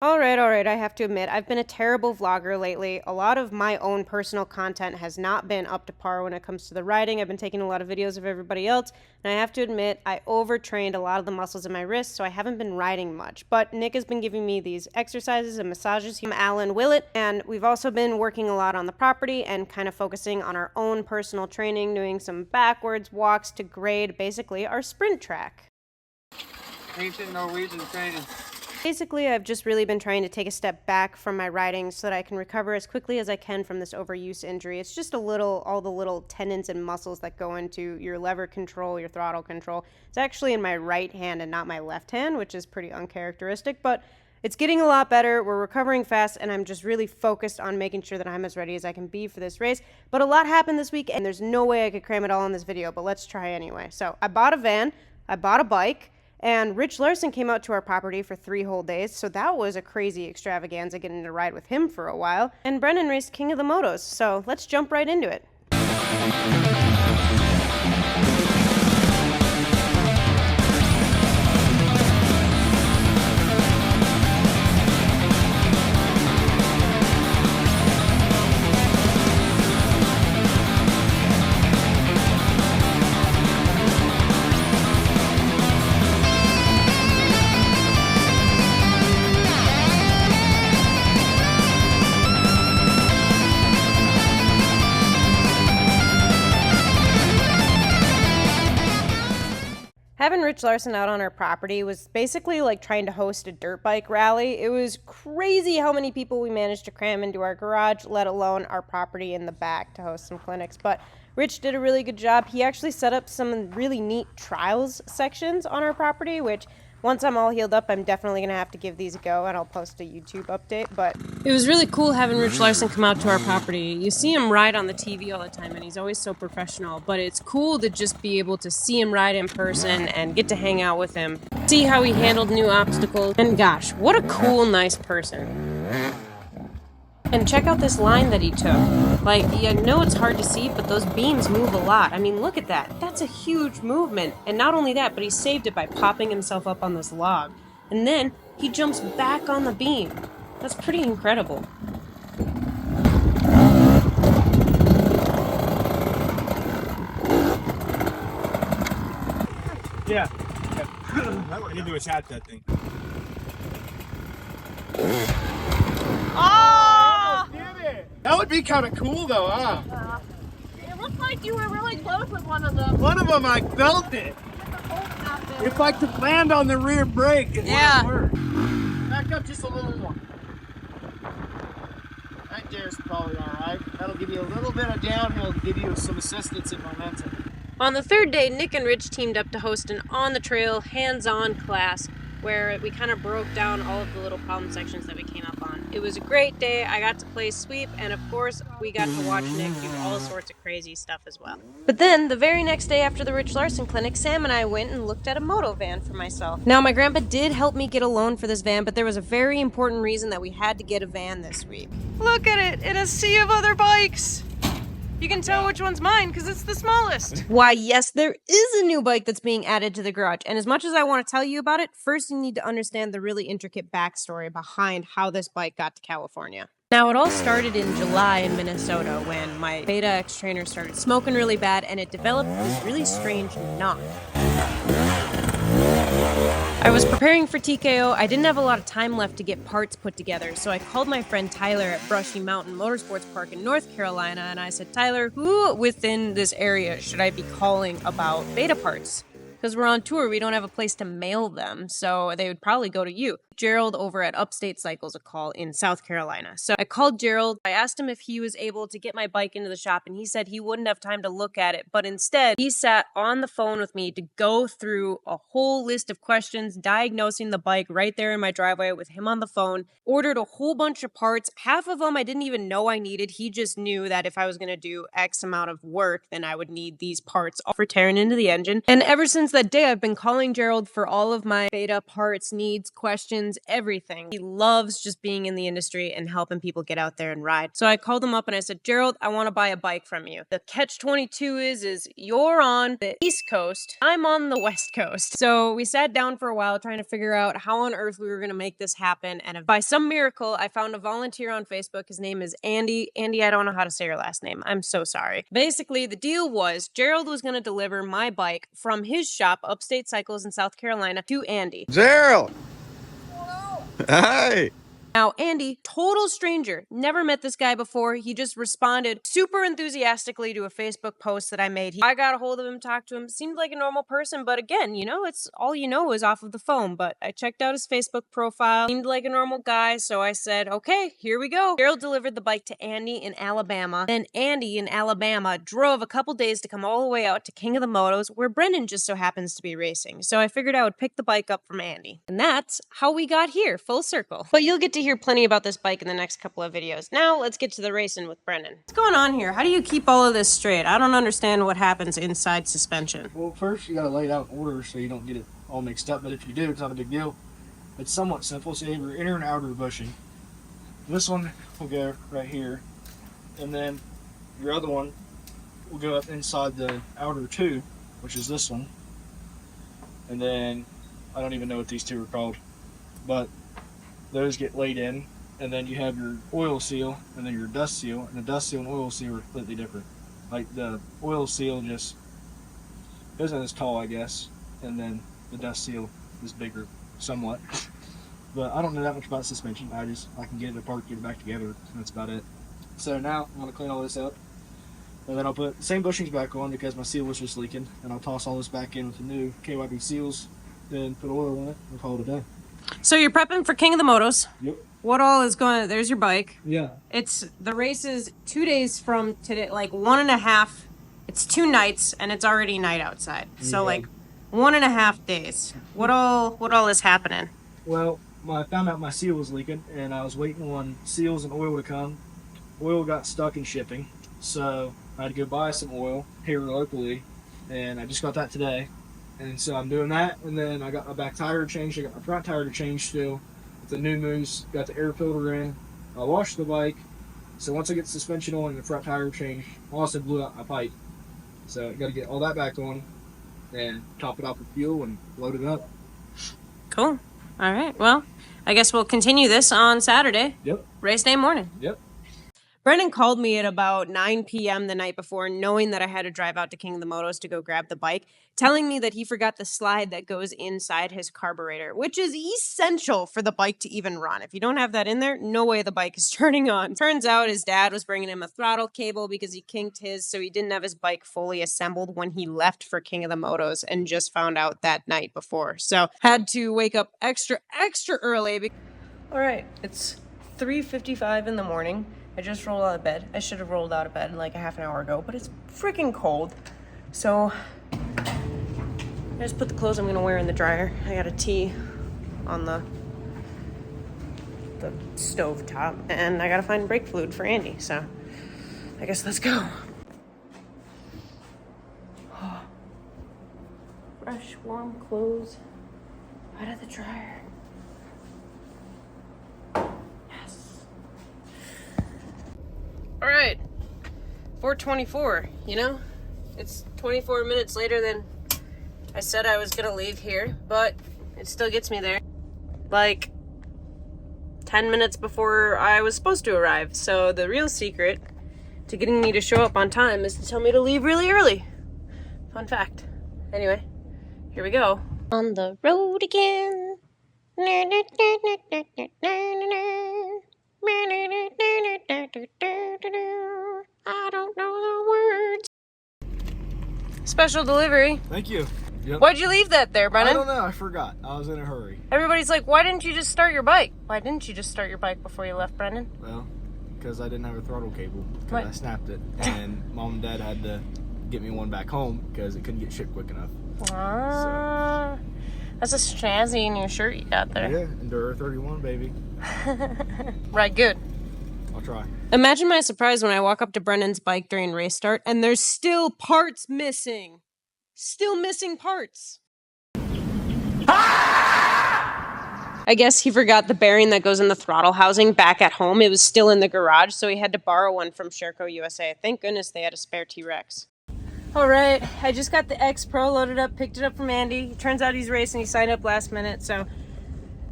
All right, I have to admit, I've been a terrible vlogger lately. A lot of my own personal content has not been up to par when it comes to the riding. I've been taking a lot of videos of everybody else, and I have to admit, I overtrained a lot of the muscles in my wrists, so I haven't been riding much. But Nick has been giving me these exercises and massages. I'm Alan Willett, and we've also been working a lot on the property and kind of focusing on our own personal training, doing some backwards walks to grade basically our sprint track. Ancient Norwegian training. Basically, I've just really been trying to take a step back from my riding so that I can recover as quickly as I can from this overuse injury. It's just all the little tendons and muscles that go into your lever control, your throttle control. It's actually in my right hand and not my left hand, which is pretty uncharacteristic, but it's getting a lot better. We're recovering fast, and I'm just really focused on making sure that I'm as ready as I can be for this race. But a lot happened this week, and there's no way I could cram it all in this video, but let's try anyway. So I bought a van, I bought a bike, and Rich Larsen came out to our property for 3 whole days, so that was a crazy extravaganza getting to ride with him for a while. And Brennan raced King of the Motos, so let's jump right into it. Having Rich Larsen out on our property was basically like trying to host a dirt bike rally. It was crazy how many people we managed to cram into our garage, let alone our property in the back to host some clinics. But Rich did a really good job. He actually set up some really neat trials sections on our property, which once I'm all healed up, I'm definitely going to have to give these a go, and I'll post a YouTube update. But it was really cool having Rich Larsen come out to our property. You see him ride on the TV all the time, and he's always so professional. But it's cool to just be able to see him ride in person and get to hang out with him, see how he handled new obstacles. And gosh, what a cool, nice person. And check out this line that he took. Like, I know it's hard to see, but those beams move a lot. I mean, look at that. That's a huge movement. And not only that, but he saved it by popping himself up on this log. And then he jumps back on the beam. That's pretty incredible. Yeah. I need to attach that thing. That would be kind of cool though, huh? It looked like you were really close with one of them. One of them, I felt it. If I could land on the rear brake, it Yeah. would work. Back up just a little more. That gear's probably alright. That'll give you a little bit of downhill, give you some assistance in momentum. On the third day, Nick and Rich teamed up to host an on-the-trail, hands-on class where we kind of broke down all of the little problem sections that we came up on. It was a great day. I got to play sweep, and of course, we got to watch Nick do all sorts of crazy stuff as well. But then, the very next day after the Rich Larsen clinic, Sam and I went and looked at a moto van for myself. Now, my grandpa did help me get a loan for this van, but there was a very important reason that we had to get a van this week. Look at it. It has a sea of other bikes. You can tell which one's mine because it's the smallest. Why, yes, there is a new bike that's being added to the garage. And as much as I want to tell you about it, first you need to understand the really intricate backstory behind how this bike got to California. Now, it all started in July in Minnesota when my Beta X trainer started smoking really bad and it developed this really strange knock. I was preparing for TKO. I didn't have a lot of time left to get parts put together, so I called my friend Tyler at Brushy Mountain Motorsports Park in North Carolina, and I said, Tyler, who within this area should I be calling about beta parts? Because we're on tour, we don't have a place to mail them, so they would probably go to you. Gerald over at Upstate Cycles a call in South Carolina. So I called Gerald. I asked him if he was able to get my bike into the shop, and he said he wouldn't have time to look at it, but instead he sat on the phone with me to go through a whole list of questions, diagnosing the bike right there in my driveway with him on the phone, ordered a whole bunch of parts. Half of them I didn't even know I needed. He just knew that if I was going to do X amount of work, then I would need these parts for tearing into the engine. And ever since since that day, I've been calling Gerald for all of my beta parts, needs, questions, everything. He loves just being in the industry and helping people get out there and ride. So I called him up and I said, Gerald, I want to buy a bike from you. The catch-22 is you're on the East Coast, I'm on the West Coast. So we sat down for a while trying to figure out how on earth we were going to make this happen. And if by some miracle, I found a volunteer on Facebook. His name is Andy. Andy, I don't know how to say your last name. I'm so sorry. Basically, the deal was Gerald was going to deliver my bike from his shop, Upstate Cycles in South Carolina, to Andy. Gerald! Hi! Now, Andy, total stranger, never met this guy before. He just responded super enthusiastically to a Facebook post that I made. I got a hold of him, talked to him, seemed like a normal person, but again, you know, it's all you know is off of the phone. But I checked out his Facebook profile, seemed like a normal guy, so I said, okay, here we go. Gerald delivered the bike to Andy in Alabama. Then Andy in Alabama drove a couple days to come all the way out to King of the Motos, where Brendan just so happens to be racing. So I figured I would pick the bike up from Andy. And that's how we got here, full circle. But you'll get to hear plenty about this bike in the next couple of videos. Now, let's get to the racing with Brendan. What's going on here? How do you keep all of this straight? I don't understand what happens inside suspension. Well, first you gotta lay it out in order so you don't get it all mixed up, but if you do, it's not a big deal. It's somewhat simple. So you have your inner and outer bushing. This one will go right here, and then your other one will go up inside the outer two, which is this one. And then, I don't even know what these two are called, but those get laid in, and then you have your oil seal and then your dust seal, and the dust seal and oil seal are completely different. Like the oil seal just isn't as tall, I guess, and then the dust seal is bigger somewhat. But I don't know that much about suspension. I can get it apart, get it back together, and that's about it. So now I'm gonna clean all this up, and then I'll put the same bushings back on because my seal was just leaking, and I'll toss all this back in with the new KYB seals, then put oil in it and call it a day. So you're prepping for King of the Motos. Yep. What all is going, there's your bike. Yeah. The race is 2 days from today, like 1.5, it's 2 nights and it's already night outside. So like 1.5 days. What all is happening? Well, I found out my seal was leaking and I was waiting on seals and oil to come. Oil got stuck in shipping, so I had to go buy some oil here locally, and I just got that today. And so I'm doing that, and then I got my back tire changed. I got my front tire to change still. With the new moose, got the air filter in. I washed the bike. So once I get the suspension on and the front tire changed, I also blew out my pipe. So I got to get all that back on and top it off with fuel and load it up. Cool. All right. Well, I guess we'll continue this on Saturday. Yep. Race day morning. Yep. Brendan called me at about 9 p.m. the night before, knowing that I had to drive out to King of the Motos to go grab the bike, telling me that he forgot the slide that goes inside his carburetor, which is essential for the bike to even run. If you don't have that in there, no way the bike is turning on. Turns out his dad was bringing him a throttle cable because he kinked his, so he didn't have his bike fully assembled when he left for King of the Motos, and just found out that night before. So had to wake up extra early. All right, it's 3:55 in the morning. I just rolled out of bed. I should have rolled out of bed like a half an hour ago, but it's freaking cold. So I just put the clothes I'm gonna wear in the dryer. I got a tea on the stove top, and I gotta find brake fluid for Andy. So I guess let's go. Fresh, warm clothes out of the dryer. All right, 4:24, you know? It's 24 minutes later than I said I was gonna leave here, but it still gets me there. Like 10 minutes before I was supposed to arrive. So the real secret to getting me to show up on time is to tell me to leave really early. Fun fact. Anyway, here we go. On the road again. I don't know the words. Special delivery. Thank you. Yep. Why'd you leave that there, I Brennan? don't know. I forgot. I was in a hurry. Everybody's like, why didn't you just start your bike? Why didn't you just start your bike before you left, Brendan? Well, because I didn't have a throttle cable. Because What? I snapped it. And Mom and Dad had to get me one back home because it couldn't get shipped quick enough. That's a snazzy new shirt you got there. Yeah, Enduro 31, baby. Right, good. I'll try. Imagine my surprise when I walk up to Brendan's bike during race start and there's still parts missing. still missing parts. I guess he forgot the bearing that goes in the throttle housing back at home. It was still in the garage, so he had to borrow one from Sherco USA. Thank goodness they had a spare T-Rex. All right, I just got the X Pro loaded up, picked it up from Andy. Turns out he's racing. He signed up last minute, so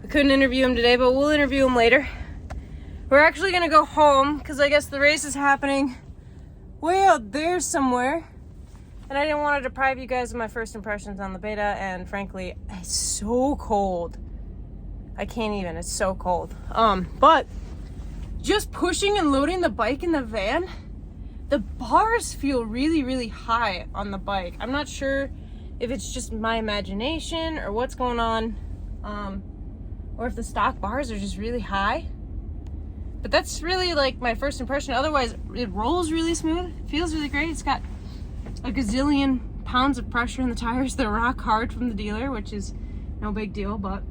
I couldn't interview him today, but we'll interview him later. We're actually gonna go home because I guess the race is happening way out there somewhere. And I didn't want to deprive you guys of my first impressions on the beta, and frankly, it's so cold. I can't even, it's so cold. But just pushing and loading the bike in the van, the bars feel really, really high on the bike. I'm not sure if it's just my imagination or what's going on, or if the stock bars are just really high. But that's really like my first impression. Otherwise, it rolls really smooth, feels really great. It's got a gazillion pounds of pressure in the tires. They're rock hard from the dealer, which is no big deal, but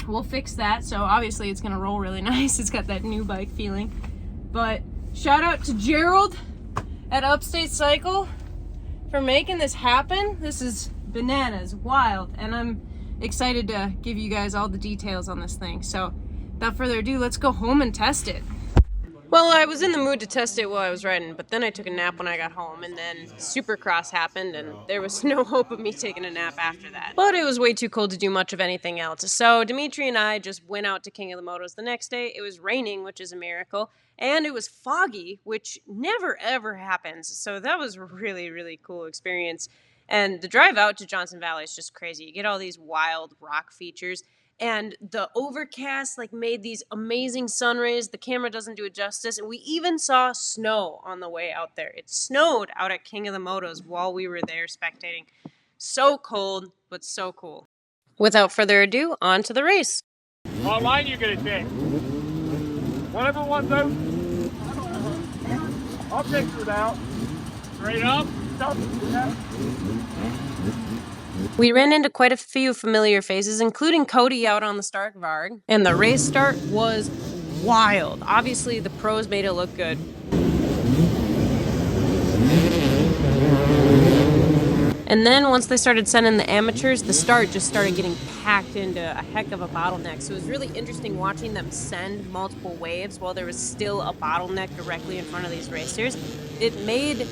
we'll fix that. So obviously it's gonna roll really nice. It's got that new bike feeling. But shout out to Gerald at Upstate Cycle for making this happen. This is bananas, wild, and I'm excited to give you guys all the details on this thing. So without further ado, let's go home and test it. Well, I was in the mood to test it while I was riding, but then I took a nap when I got home, and then Supercross happened, and there was no hope of me taking a nap after that. But it was way too cold to do much of anything else, so Dimitri and I just went out to King of the Motos the next day. It was raining, which is a miracle, and it was foggy, which never ever happens, so that was a really, really cool experience. And the drive out to Johnson Valley is just crazy. You get all these wild rock features, and the overcast made these amazing sun rays. The camera doesn't do it justice, and we even saw snow on the way out there. It snowed out at King of the Motos while we were there spectating. So cold, but so cool. Without further ado, on to the race. What line you gonna take? Whatever one's out. I'll fix it out. Straight up. Stop. Yeah. We ran into quite a few familiar faces, including Cody out on the Stark Varg, and the race start was wild. Obviously, the pros made it look good. And then once they started sending the amateurs, the start just started getting packed into a heck of a bottleneck. So it was really interesting watching them send multiple waves while there was still a bottleneck directly in front of these racers. It made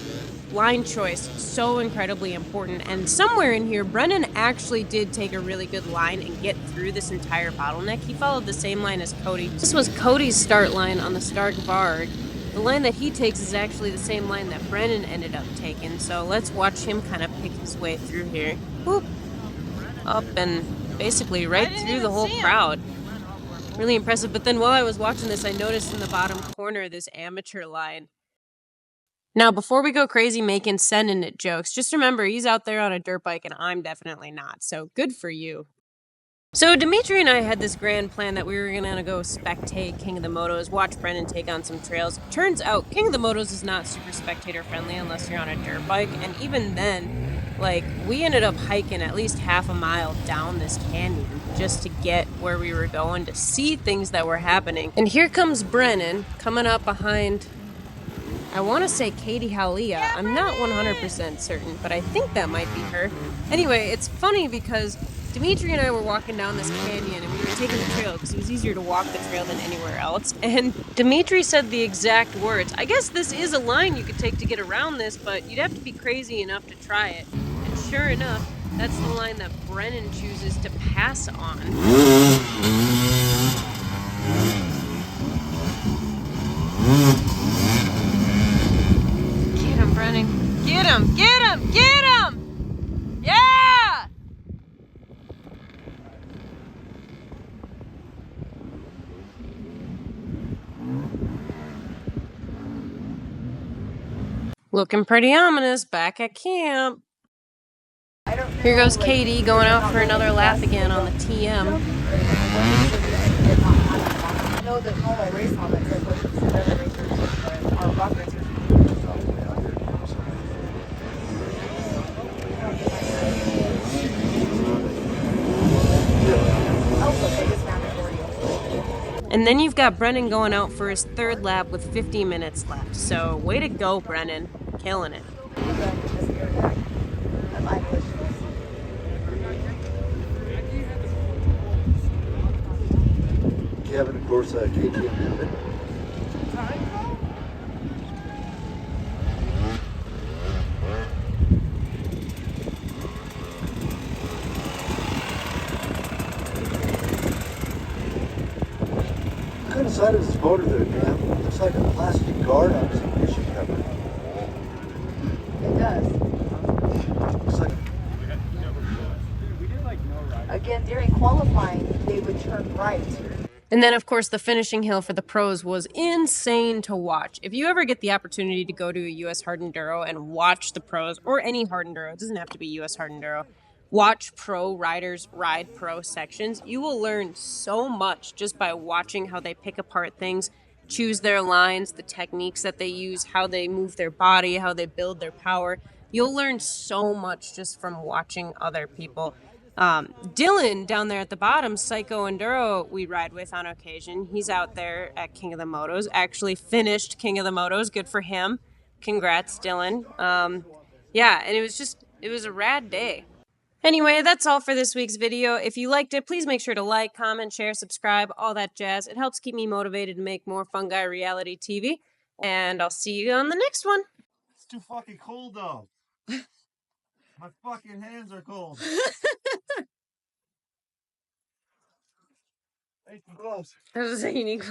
line choice so incredibly important, and somewhere in here Brennan actually did take a really good line and get through this entire bottleneck. He followed the same line as Cody. This was Cody's start line on the Stark Varg. The line that he takes is actually the same line that Brennan ended up taking, so let's watch him kind of pick his way through here. Whoop. Up and basically right through the whole crowd. Really impressive. But then while I was watching this, I noticed in the bottom corner this amateur line. Now, before we go crazy making sending it jokes, just remember he's out there on a dirt bike and I'm definitely not, so good for you. So Dimitri and I had this grand plan that we were going to go spectate King of the Motos, watch Brennan take on some trails. Turns out King of the Motos is not super spectator friendly unless you're on a dirt bike, and even then, we ended up hiking at least half a mile down this canyon just to get where we were going to see things that were happening. And here comes Brennan coming up behind, I want to say Katie Halia. I'm not 100% certain, but I think that might be her. Anyway, it's funny because Dimitri and I were walking down this canyon and we were taking the trail because it was easier to walk the trail than anywhere else. And Dimitri said the exact words. I guess this is a line you could take to get around this, but you'd have to be crazy enough to try it. And sure enough, that's the line that Brennan chooses to pass on. Get him, Brennan. Get him! Get him! Get him! Yeah! Looking pretty ominous back at camp. Here goes Katie going out for another lap again on the TM. I know that normal race helmets are rock racers. And then you've got Brennan going out for his third lap with 50 minutes left. So way to go, Brennan. Killing it. Kevin, of course, KTM Kevin. What kind of side of this motor there, man? Looks like a plastic guard on his ignition cover. It does. Looks like Again, during qualifying, they would turn right. And then, of course, the finishing hill for the pros was insane to watch. If you ever get the opportunity to go to a US Hard Enduro and watch the pros, or any Hard Enduro, it doesn't have to be US Hard Enduro, watch pro riders ride pro sections, you will learn so much just by watching how they pick apart things, choose their lines, the techniques that they use, how they move their body, how they build their power. You'll learn so much just from watching other people. Dylan down there at the bottom, Psycho Enduro, we ride with on occasion. He's out there at King of the Motos. Actually finished King of the Motos. Good for him. Congrats, Dylan. Yeah, and it was a rad day. Anyway, that's all for this week's video. If you liked it, please make sure to like, comment, share, subscribe, all that jazz. It helps keep me motivated to make more Fungi reality TV. And I'll see you on the next one. It's too fucking cold though. My fucking hands are cold. Hey, gloves. I was saying,